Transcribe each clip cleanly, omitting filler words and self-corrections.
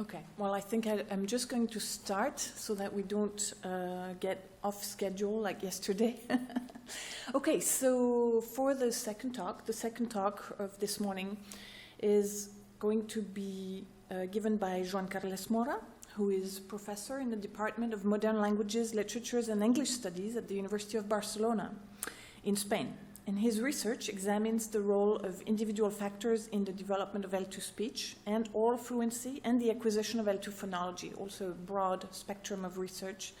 Okay, well, I think I'm just going to start so that we don't get off schedule like yesterday. Okay, so for the second talk of this morning is going to be given by Joan Mora, who is professor in the Department of Modern Languages, Literatures and English Studies at the University of Barcelona in Spain. And his research examines the role of individual factors in the development of L2 speech and oral fluency and the acquisition of L2 phonology, also a broad spectrum of research.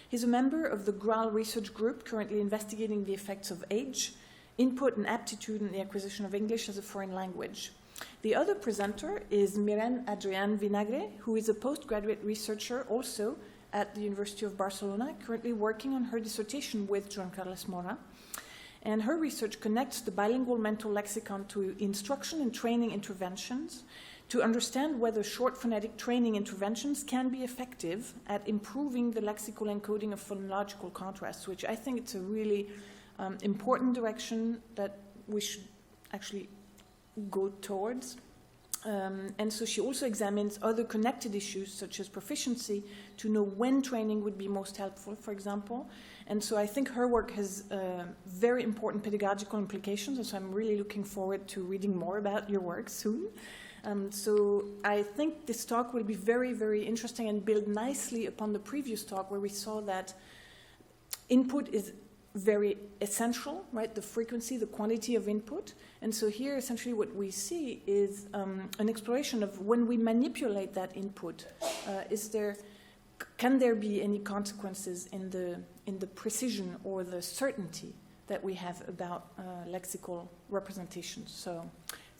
He's a member of the GRAL research group currently investigating the effects of age, input and aptitude in the acquisition of English as a foreign language. The other presenter is Miren Adrian Vinagre, who is a postgraduate researcher also at the University of Barcelona, currently working on her dissertation with Joan Mora. And her research connects the bilingual mental lexicon to instruction and training interventions to understand whether short phonetic training interventions can be effective at improving the lexical encoding of phonological contrasts, which I think it's a really important direction that we should actually go towards. And so she also examines other connected issues such as proficiency to know when training would be most helpful, for example. And so I think her work has very important pedagogical implications, and so I'm really looking forward to reading more about your work soon. So I think this talk will be very, very interesting and build nicely upon the previous talk where we saw that input is very essential, right? The frequency, the quantity of input. And so here, essentially, what we see is an exploration of when we manipulate that input, can there be any consequences in the precision or the certainty that we have about lexical representations? So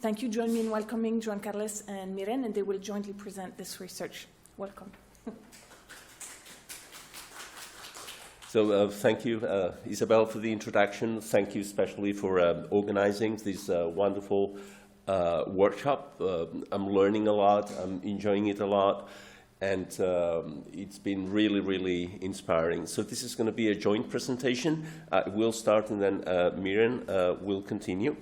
thank you. Join me in welcoming Joan Carles and Miren, and they will jointly present this research. Welcome. So thank you, Isabel, for the introduction. Thank you especially for organizing this wonderful workshop. I'm learning a lot. I'm enjoying it a lot. And it's been really, really inspiring. So this is going to be a joint presentation. We'll start and then Miren will continue.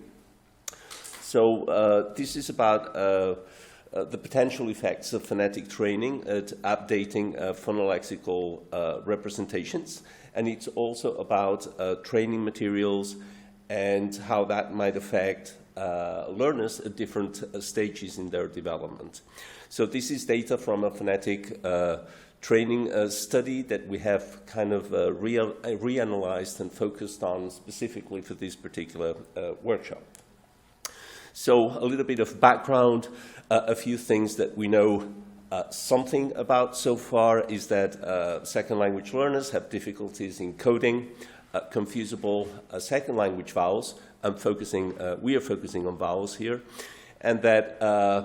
So this is about the potential effects of phonetic training at updating phonolexical representations. And it's also about training materials and how that might affect learners at different stages in their development. So this is data from a phonetic training study that we have kind of reanalyzed and focused on specifically for this particular workshop. So a little bit of background, a few things that we know something about so far is that second language learners have difficulties in coding confusable second language vowels. We are focusing on vowels here, and that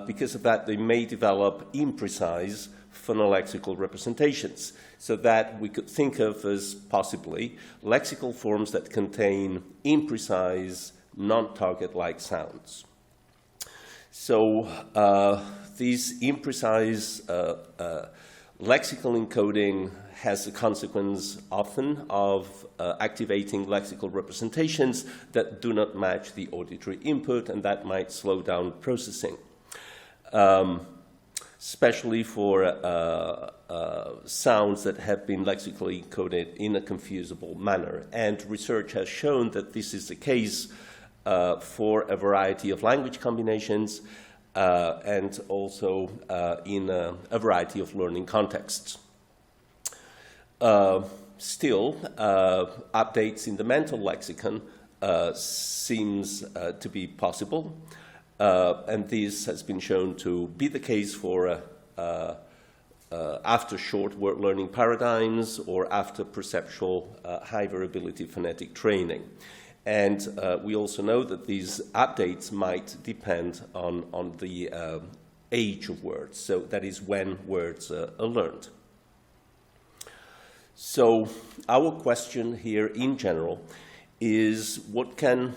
because of that they may develop imprecise phonolexical representations, so that we could think of as possibly lexical forms that contain imprecise, non-target-like sounds. So these imprecise lexical encoding has the consequence often of activating lexical representations that do not match the auditory input, and that might slow down processing, especially for sounds that have been lexically encoded in a confusable manner. And research has shown that this is the case for a variety of language combinations and also in a variety of learning contexts. Still, updates in the mental lexicon seems to be possible, and this has been shown to be the case for after short word learning paradigms or after perceptual high variability phonetic training. And we also know that these updates might depend on the age of words, so that is when words are learned. So our question here in general is what can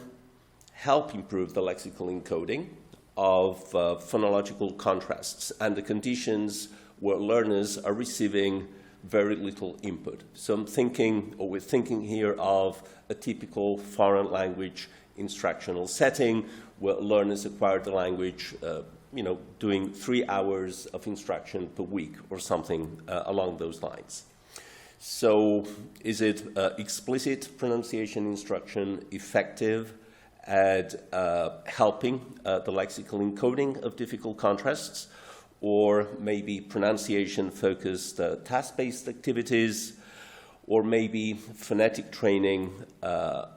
help improve the lexical encoding of phonological contrasts and the conditions where learners are receiving very little input. So we're thinking here of a typical foreign language instructional setting where learners acquire the language doing 3 hours of instruction per week or something along those lines. So is it explicit pronunciation instruction effective at helping the lexical encoding of difficult contrasts, or maybe pronunciation-focused task-based activities, or maybe phonetic training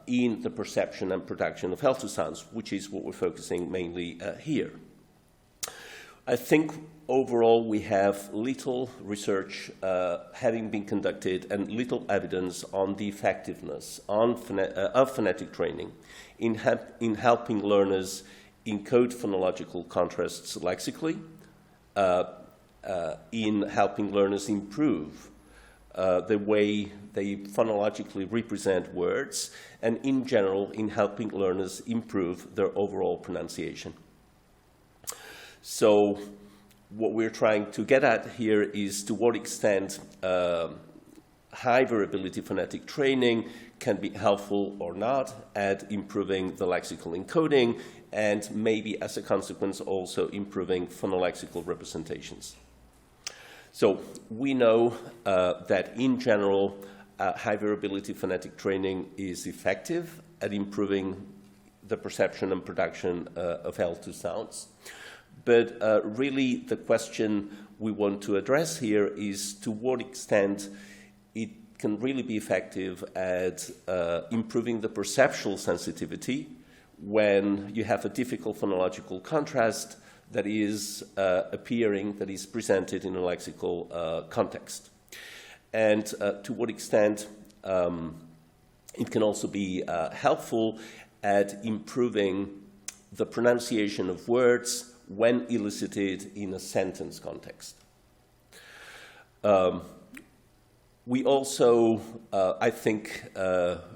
in the perception and production of L2 sounds, which is what we're focusing mainly here. I think overall we have little research having been conducted and little evidence on the effectiveness of phonetic training in helping learners encode phonological contrasts lexically, in helping learners improve the way they phonologically represent words, and in general in helping learners improve their overall pronunciation. So what we're trying to get at here is to what extent high variability phonetic training can be helpful or not at improving the lexical encoding, and maybe as a consequence also improving phonolexical representations. So we know that in general high variability phonetic training is effective at improving the perception and production of L2 sounds. But really the question we want to address here is to what extent it can really be effective at improving the perceptual sensitivity when you have a difficult phonological contrast that is appearing, that is presented in a lexical context. And to what extent it can also be helpful at improving the pronunciation of words when elicited in a sentence context. We also, I think,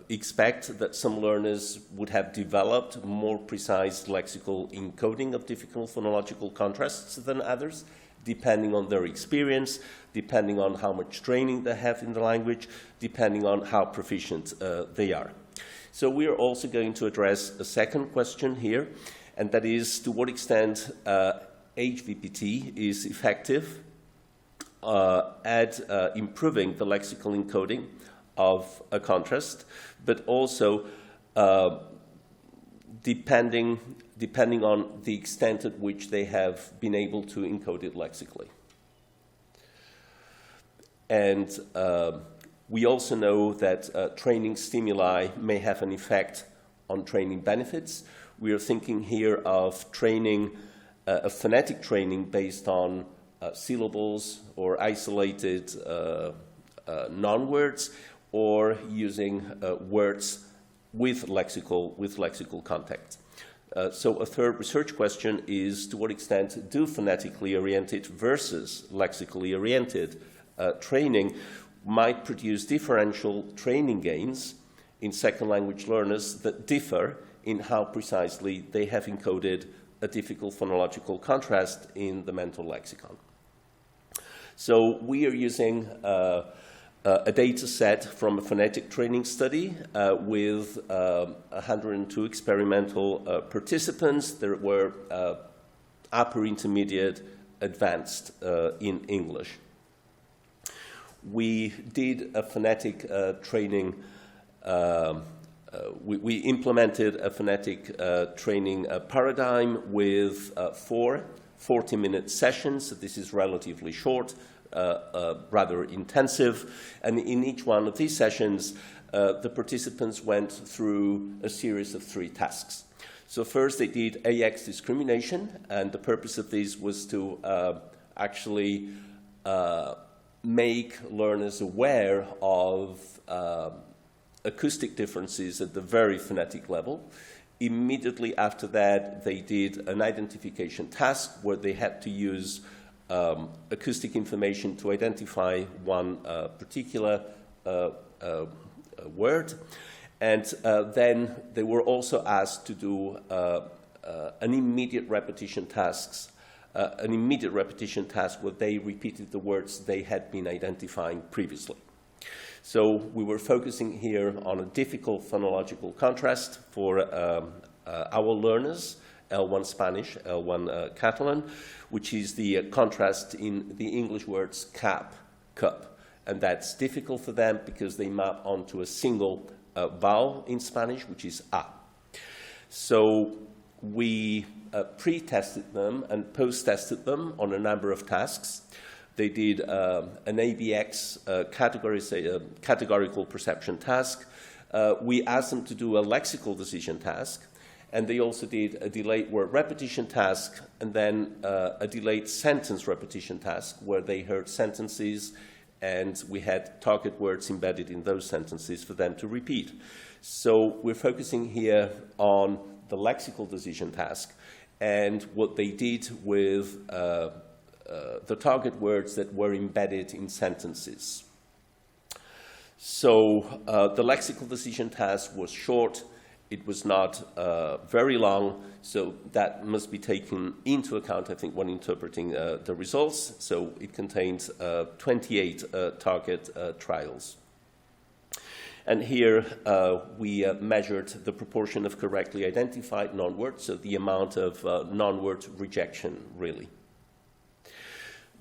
expect that some learners would have developed more precise lexical encoding of difficult phonological contrasts than others, depending on their experience, depending on how much training they have in the language, depending on how proficient they are. So we are also going to address a second question here, and that is to what extent HVPT is effective at improving the lexical encoding of a contrast, but also depending on the extent at which they have been able to encode it lexically. And we also know that training stimuli may have an effect on training benefits. We are thinking here of training, of phonetic training based on syllables or isolated non-words, or using words with lexical context. So a third research question is to what extent do phonetically oriented versus lexically oriented training might produce differential training gains in second language learners that differ in how precisely they have encoded a difficult phonological contrast in the mental lexicon. So we are using a data set from a phonetic training study with 102 experimental participants. There were upper, intermediate, advanced in English. We did a phonetic training, we implemented a phonetic training paradigm with 4 40-minute sessions. So this is relatively short, rather intensive. And in each one of these sessions, the participants went through a series of 3 tasks. So first they did AX discrimination, and the purpose of this was to actually make learners aware of acoustic differences at the very phonetic level. Immediately after that, they did an identification task where they had to use acoustic information to identify one particular word. And then they were also asked to do an immediate repetition task where they repeated the words they had been identifying previously. So we were focusing here on a difficult phonological contrast for our learners, L1 Spanish, L1 Catalan, which is the contrast in the English words cap, cup. And that's difficult for them because they map onto a single vowel in Spanish, which is a. So we pre-tested them and post-tested them on a number of tasks. They did an ABX categorical perception task. We asked them to do a lexical decision task, and they also did a delayed word repetition task, and then a delayed sentence repetition task, where they heard sentences, and we had target words embedded in those sentences for them to repeat. So we're focusing here on the lexical decision task, and what they did with the target words that were embedded in sentences. So the lexical decision task was short. It was not very long, so that must be taken into account, I think, when interpreting the results. So it contains 28 target trials. And here we measured the proportion of correctly identified non-words, so the amount of non-word rejection, really.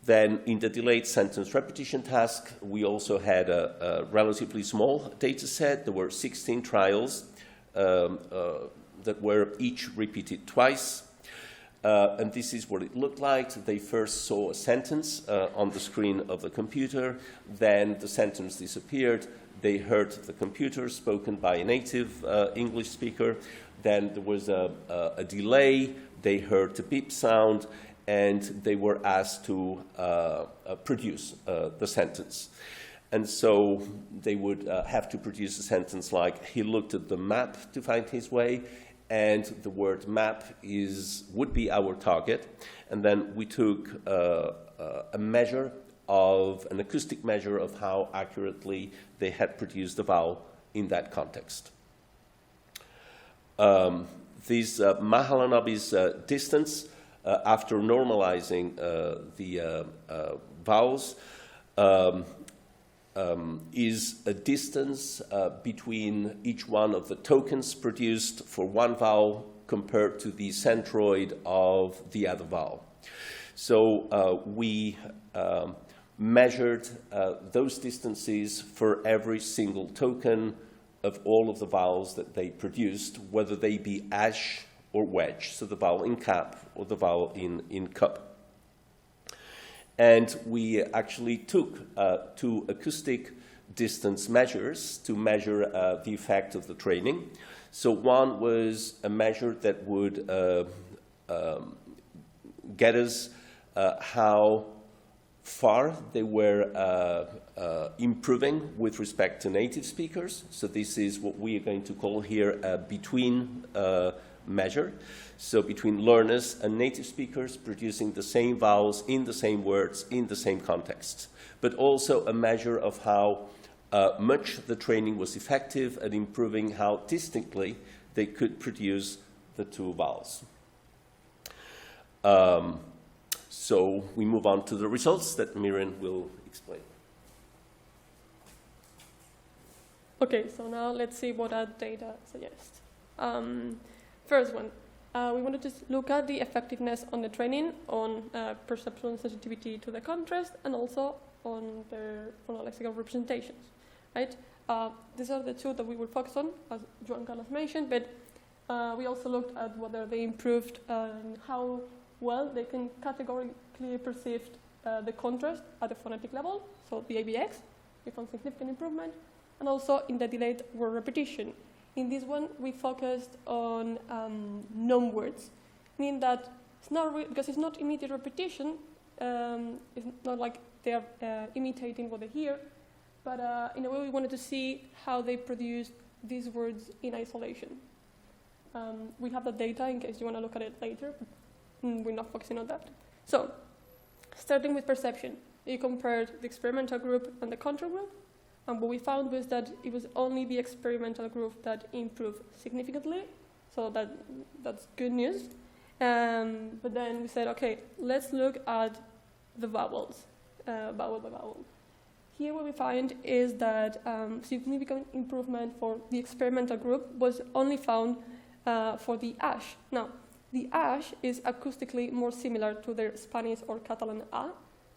Then in the delayed sentence repetition task, we also had a relatively small data set. There were 16 trials that were each repeated twice. And this is what it looked like. They first saw a sentence on the screen of the computer. Then the sentence disappeared. They heard the computer spoken by a native English speaker. Then there was a delay. They heard the beep sound, and they were asked to produce the sentence. And so they would have to produce a sentence like, he looked at the map to find his way, and the word map would be our target. And then we took an acoustic measure of how accurately they had produced the vowel in that context. This Mahalanobis distance, after normalizing the vowels, is a distance between each one of the tokens produced for one vowel compared to the centroid of the other vowel. So we measured those distances for every single token of all of the vowels that they produced, whether they be ash or wedge, so the vowel in cap or the vowel in cup. And we actually took two acoustic distance measures to measure the effect of the training. So one was a measure that would get us how far they were improving with respect to native speakers. So this is what we are going to call here a between measure. So between learners and native speakers producing the same vowels in the same words in the same context, but also a measure of how much the training was effective at improving how distinctly they could produce the two vowels. So we move on to the results that Miren will explain. Okay, so now let's see what our data suggests. First one, we wanted to look at the effectiveness on the training on perceptual sensitivity to the contrast and also on their phonolexical representations, right? These are the two that we will focus on, as Joan Carlos mentioned, but we also looked at whether they improved and how well they can categorically perceive the contrast at the phonetic level, so the ABX, we found significant improvement, and also in the delayed word repetition. In this one, we focused on non-words, meaning that it's not because it's not immediate repetition, it's not like they are imitating what they hear, but in a way we wanted to see how they produce these words in isolation. We have the data in case you want to look at it later, but we're not focusing on that. So, starting with perception, we compared the experimental group and the control group, and what we found was that it was only the experimental group that improved significantly, so that's good news. But then we said, okay, let's look at the vowels, vowel by vowel. Here what we find is that significant improvement for the experimental group was only found for the ash. Now, The ash is acoustically more similar to their Spanish or Catalan a,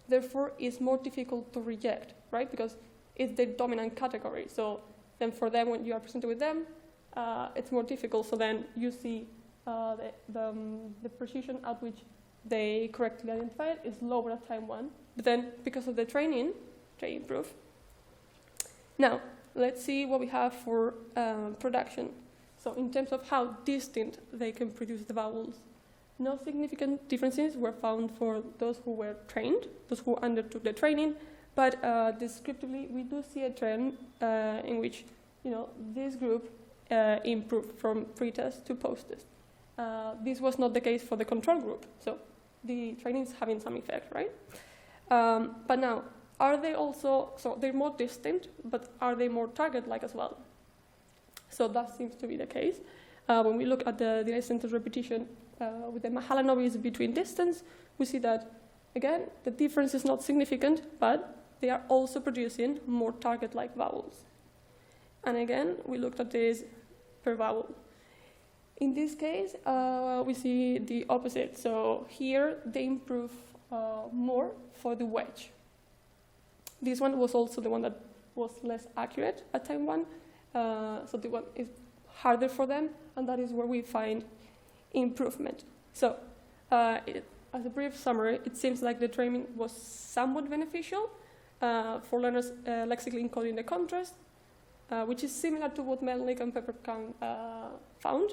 therefore is more difficult to reject, right? Because it's the dominant category. So then for them, when you are presented with them, it's more difficult. So then you see the precision at which they correctly identify it is lower at time 1. But then because of the training, they improve. Now, let's see what we have for production. So in terms of how distinct they can produce the vowels, no significant differences were found for those who were trained, those who undertook the training, but descriptively we do see a trend in which this group improved from pre-test to post-test. This was not the case for the control group, so the training is having some effect, right? But now, are they also, so they're more distinct, but are they more target-like as well? So that seems to be the case. When we look at the delay sentence repetition with the Mahalanobis between distance, we see that, again, the difference is not significant, but they are also producing more target-like vowels. And again, we looked at this per vowel. In this case, we see the opposite. So here, they improve more for the wedge. This one was also the one that was less accurate at time 1. So the one is harder for them, and that is where we find improvement. So as a brief summary, it seems like the training was somewhat beneficial for learners lexically encoding the contrast, which is similar to what Melnick and Peppercorn found.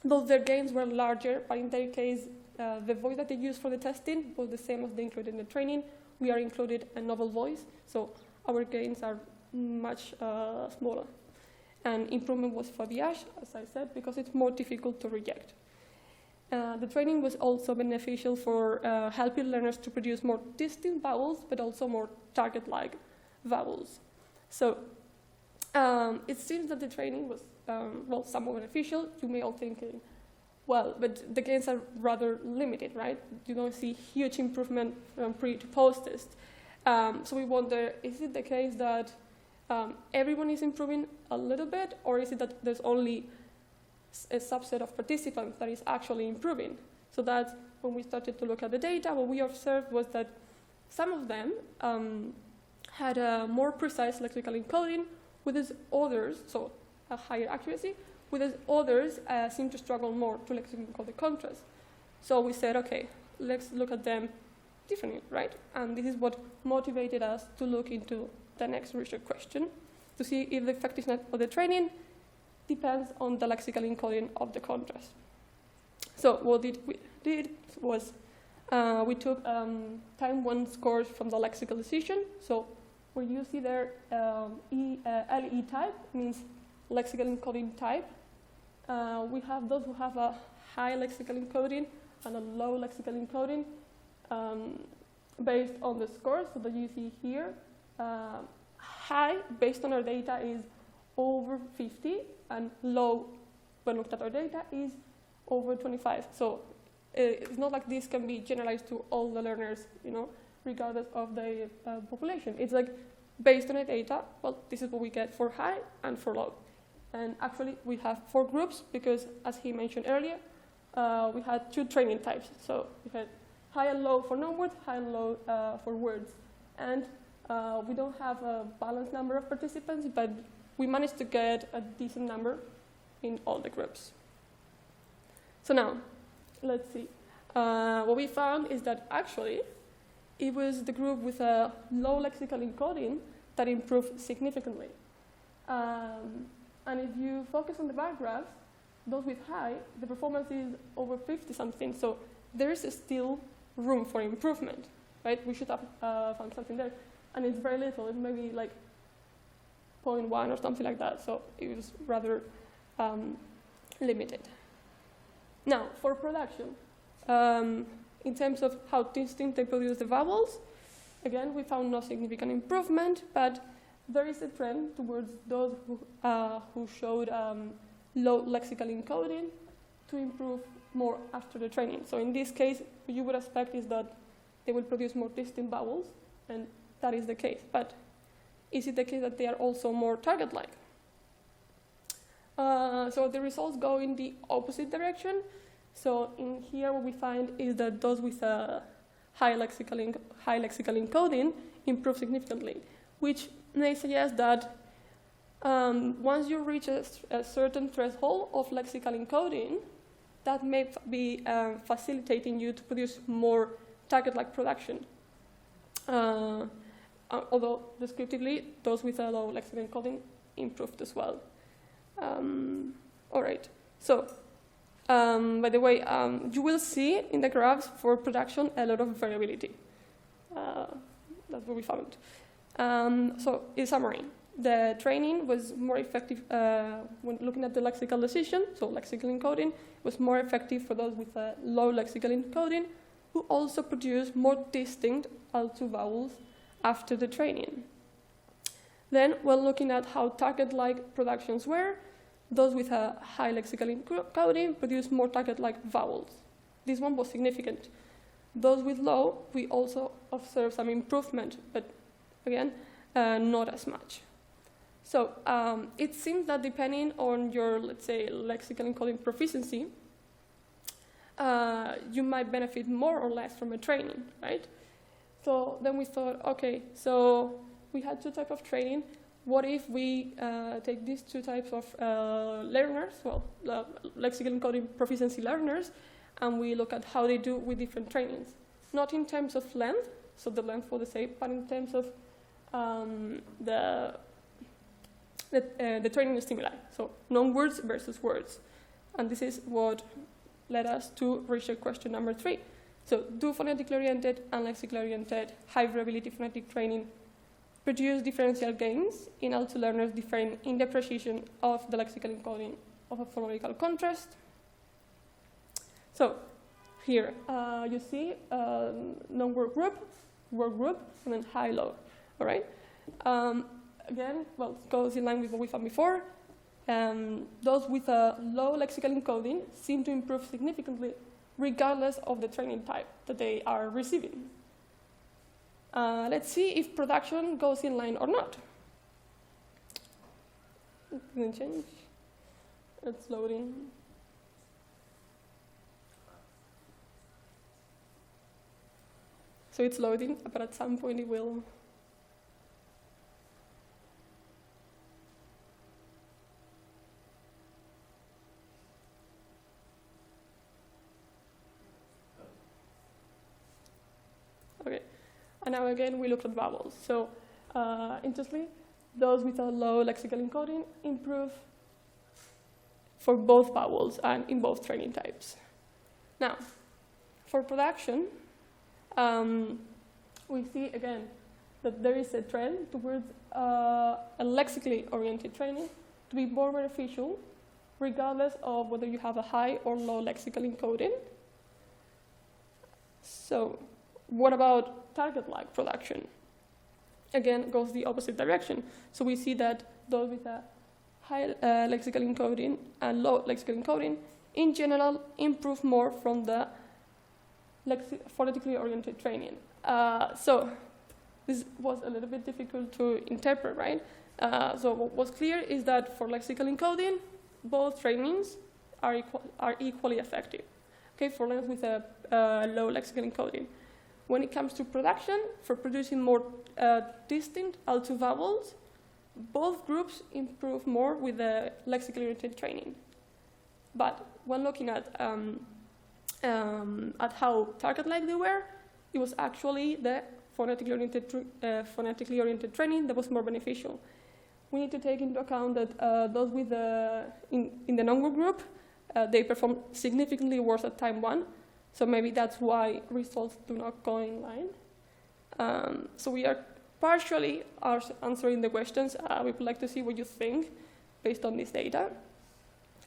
Though their gains were larger, but in their case, the voice that they used for the testing was the same as they included in the training. We are included a novel voice, so our gains are much smaller. And improvement was for the ash, as I said, because it's more difficult to reject. The training was also beneficial for helping learners to produce more distinct vowels, but also more target-like vowels. So it seems that the training was, somewhat beneficial. You may all think, well, but the gains are rather limited, right? You don't see huge improvement from pre to post-test. So we wonder, is it the case that everyone is improving a little bit, or is it that there's only a subset of participants that is actually improving? So that's when we started to look at the data, what we observed was that some of them had a more precise lexical encoding, whereas others, so a higher accuracy, whereas others seem to struggle more to lexically encode the contrast. So we said, okay, let's look at them differently, right? And this is what motivated us to look into the next research question, to see if the effectiveness of the training depends on the lexical encoding of the contrast. So what we did was we took time 1 scores from the lexical decision. So where you see there LE type means lexical encoding type. We have those who have a high lexical encoding and a low lexical encoding based on the scores, so that you see here. High, based on our data, is over 50, and low, when looked at our data, is over 25. So it's not like this can be generalized to all the learners, regardless of the population. It's like, based on our data, well, this is what we get for high and for low. And actually, we have 4 groups, because, as he mentioned earlier, we had 2 training types. So we had high and low for non-words, high and low for words. And we don't have a balanced number of participants, but we managed to get a decent number in all the groups. So now, let's see. What we found is that actually, it was the group with a low lexical encoding that improved significantly. And if you focus on the bar graphs, those with high, the performance is over 50-something. So there is still room for improvement, right? We should have found something there. And it's very little. It's maybe like 0.1 or something like that. So it was rather limited. Now, for production, in terms of how distinct they produce the vowels, again, we found no significant improvement, but there is a trend towards those who showed low lexical encoding to improve more after the training. So in this case, what you would expect is that they will produce more distinct vowels, and that is the case. But is it the case that they are also more target-like? So the results go in the opposite direction. So in here what we find is that those with a high lexical encoding improve significantly, which may suggest that once you reach a certain threshold of lexical encoding, that may be facilitating you to produce more target-like production. Although descriptively, those with a low lexical encoding improved as well. All right, so by the way, you will see in the graphs for production a lot of variability. That's what we found. So in summary, the training was more effective when looking at the lexical decision, so lexical encoding was more effective for those with a low lexical encoding, who also produced more distinct L2 vowels after the training. Then, when looking at how target-like productions were, those with a high lexical encoding produced more target-like vowels. This one was significant. Those with low, we also observed some improvement, but again, not as much. So it seems that depending on your, let's say, lexical encoding proficiency, you might benefit more or less from a training, right? So then we thought, okay, so we had two types of training. What if we take these two types of learners, well, lexical encoding proficiency learners, and we look at how they do with different trainings? Not in terms of length, so the length for the sake, but in terms of the training stimuli, so non-words versus words. And this is what led us to research question number 3. So, do phonetically oriented and lexically oriented high variability phonetic training produce differential gains in L2 learners differing in the precision of the lexical encoding of a phonological contrast? So, here you see non-word group, word group, and then high-low. All right. Again, well, it goes in line with what we found before. Those with a low lexical encoding seem to improve significantly regardless of the training type that they are receiving. Let's see if production goes in line or not. It didn't change. It's loading. So it's loading, but at some point it will. Okay, and now again we look at vowels. So interestingly, those with a low lexical encoding improve for both vowels and in both training types. Now, for production, we see again that there is a trend towards a lexically oriented training to be more beneficial regardless of whether you have a high or low lexical encoding. So, what about target-like production? Again, goes the opposite direction. So we see that those with a high lexical encoding and low lexical encoding, in general, improve more from the phonetically oriented training. So this was a little bit difficult to interpret, right? So what was clear is that for lexical encoding, both trainings are equally effective. Okay, for learners with a low lexical encoding. When it comes to production, for producing more distinct L2 vowels, both groups improve more with the lexically oriented training. But when looking at how target-like they were, it was actually the phonetically oriented training that was more beneficial. We need to take into account that those with in the non-word group, they perform significantly worse at time 1. So maybe that's why results do not go in line. So we are partially answering the questions. We would like to see what you think based on this data.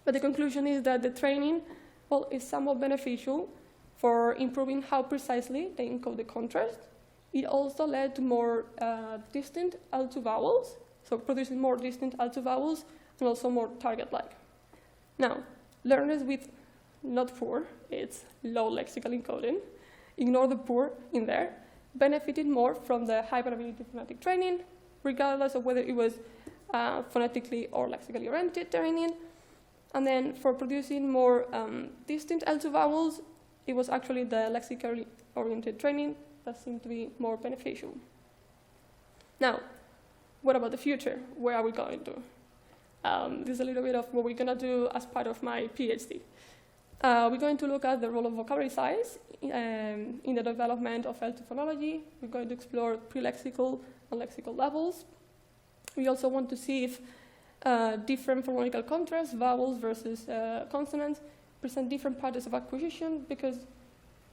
But the conclusion is that the training, well, is somewhat beneficial for improving how precisely they encode the contrast. It also led to more distinct L2 vowels, so producing more distinct L2 vowels and also more target-like. Now, learners with not poor, it's low lexical encoding, ignore the poor in there, benefited more from the high variability phonetic training, regardless of whether it was phonetically or lexically oriented training, And then for producing more distinct L2 vowels, it was actually the lexically oriented training that seemed to be more beneficial. Now, what about the future? Where are we going to? This is a little bit of what we're going to do as part of my PhD. We're going to look at the role of vocabulary size in the development of L2 phonology. We're going to explore pre-lexical and lexical levels. We also want to see if different phonological contrasts, vowels versus consonants, present different patterns of acquisition, because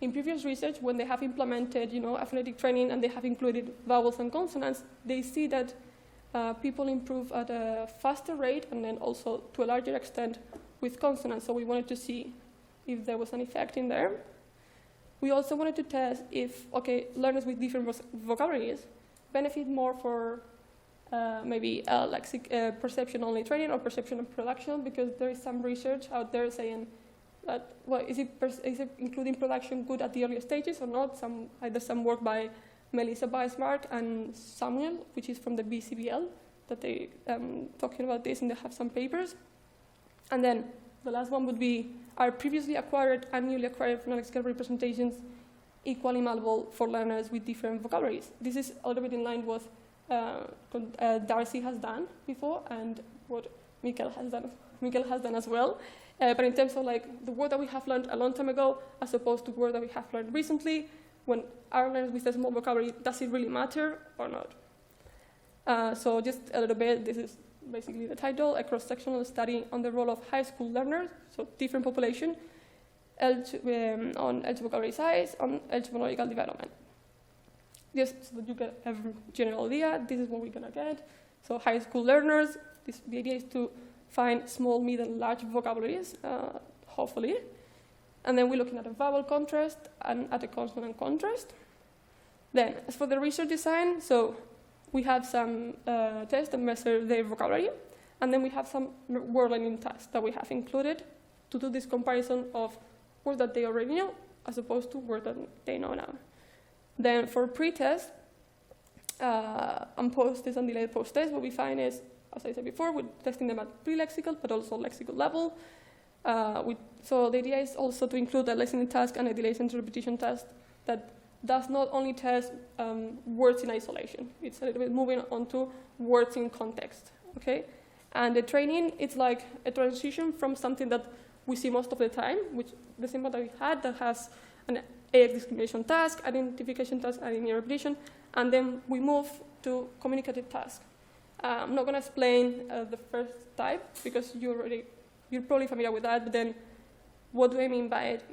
in previous research, when they have implemented a phonetic training and they have included vowels and consonants, they see that people improve at a faster rate and then also to a larger extent with consonants. So we wanted to see if there was an effect in there. We also wanted to test if, learners with different vocabularies benefit more for maybe perception-only training or perception and production, because there is some research out there saying that, is it including production good at the earlier stages or not? There's some work by Melissa Weismark and Samuel, which is from the BCBL, that they talking about this, and they have some papers. And then the last one would be, are previously acquired and newly acquired phonological representations equally malleable for learners with different vocabularies? This is a little bit in line with Darcy has done before and what Mikkel has done as well. But in terms of the word that we have learned a long time ago as opposed to word that we have learned recently, when our learners with a small vocabulary, does it really matter or not? So just a little bit, this is basically the title, a cross-sectional study on the role of high school learners, so different population, on L2 vocabulary size, on L2 phonological development. Just so that you get a general idea, this is what we're going to get. So high school learners, the idea is to find small, mid, and large vocabularies, hopefully. And then we're looking at a vowel contrast and at a consonant contrast. Then, as for the research design, so we have some tests that measure their vocabulary, and then we have some word learning tasks that we have included to do this comparison of words that they already know as opposed to words that they know now. Then for pre-test and post-test and delayed post-test, what we find is, as I said before, we're testing them at pre-lexical but also lexical level. So the idea is also to include a listening task and a delayed interpretation task that does not only test words in isolation. It's a little bit moving on to words in context, okay? And the training, it's like a transition from something that we see most of the time, which the symbol that we had that has an AX discrimination task, identification task, and interpretation, and then we move to communicative task. I'm not going to explain the first type because you're probably familiar with that, but then what do I mean by it?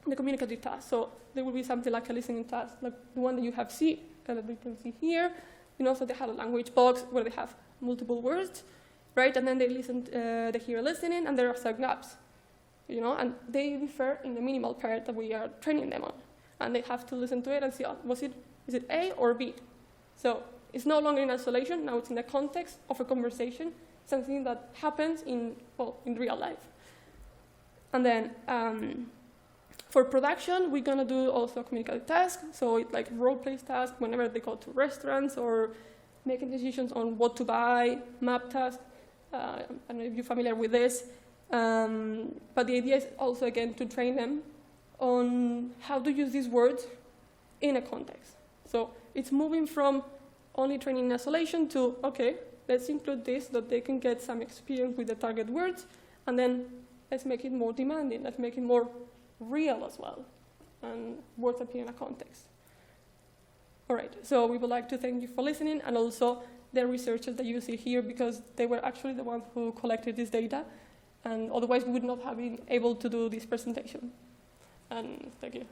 The communicative task. So there will be something like a listening task, like the one that you have seen, that you can see here. So they have a language box where they have multiple words, right? And then they listen, they hear listening, and there are some gaps, and they refer in the minimal part that we are training them on. And they have to listen to it and see, is it A or B? So it's no longer in isolation, now it's in the context of a conversation, something that happens in real life. And then for production, we're going to do also a communicative task. So it's like role-play task whenever they go to restaurants or making decisions on what to buy, map task. I don't know if you're familiar with this. But the idea is also, again, to train them on how to use these words in a context. So it's moving from only training in isolation to, let's include this so that they can get some experience with the target words, and then let's make it more demanding, let's make it more real as well, and words appear in a context. All right, so we would like to thank you for listening, and also the researchers that you see here, because they were actually the ones who collected this data, and otherwise we would not have been able to do this presentation. And thank you.